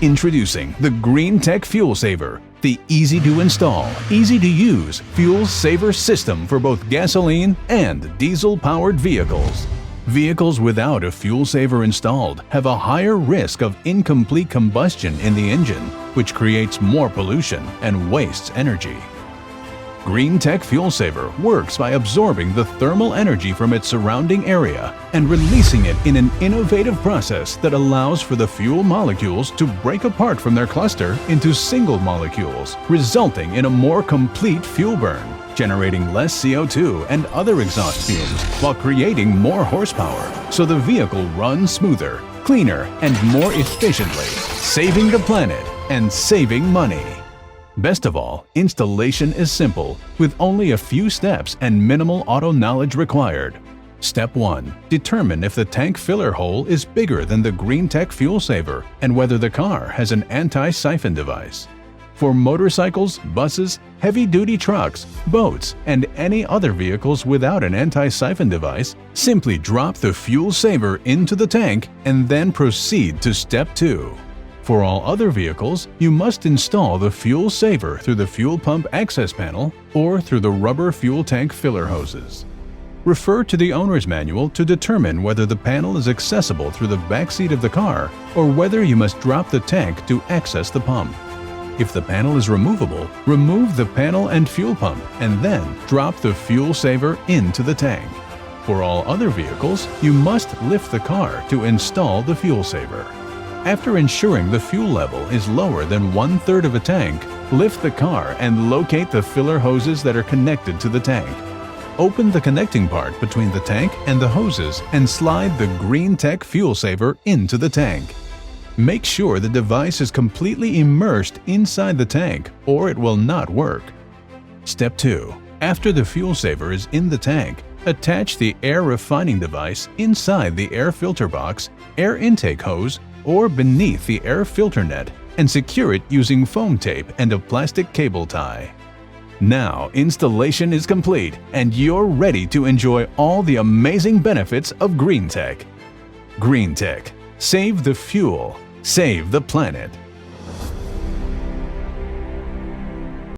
Introducing the Greentech Fuel Saver, the easy-to-install, easy-to-use fuel saver system for both gasoline and diesel-powered vehicles. Vehicles without a fuel saver installed have a higher risk of incomplete combustion in the engine, which creates more pollution and wastes energy. Greentech Fuel Saver works by absorbing the thermal energy from its surrounding area and releasing it in an innovative process that allows for the fuel molecules to break apart from their cluster into single molecules, resulting in a more complete fuel burn, generating less CO2 and other exhaust fumes while creating more horsepower, so the vehicle runs smoother, cleaner, and more efficiently, saving the planet and saving money. Best of all, installation is simple, with only a few steps and minimal auto knowledge required. Step 1. Determine if the tank filler hole is bigger than the Greentech Fuel Saver and whether the car has an anti-siphon device. For motorcycles, buses, heavy-duty trucks, boats, and any other vehicles without an anti-siphon device, simply drop the fuel saver into the tank and then proceed to Step 2. For all other vehicles, you must install the fuel saver through the fuel pump access panel or through the rubber fuel tank filler hoses. Refer to the owner's manual to determine whether the panel is accessible through the back seat of the car or whether you must drop the tank to access the pump. If the panel is removable, remove the panel and fuel pump and then drop the fuel saver into the tank. For all other vehicles, you must lift the car to install the fuel saver. After ensuring the fuel level is lower than 1/3 of a tank, lift the car and locate the filler hoses that are connected to the tank. Open the connecting part between the tank and the hoses and slide the Greentech Fuel Saver into the tank. Make sure the device is completely immersed inside the tank or it will not work. Step 2. After the fuel saver is in the tank, attach the air refining device inside the air filter box, air intake hose, or beneath the air filter net and secure it using foam tape and a plastic cable tie. Now installation is complete and you're ready to enjoy all the amazing benefits of Greentech. Greentech. Save the fuel. Save the planet.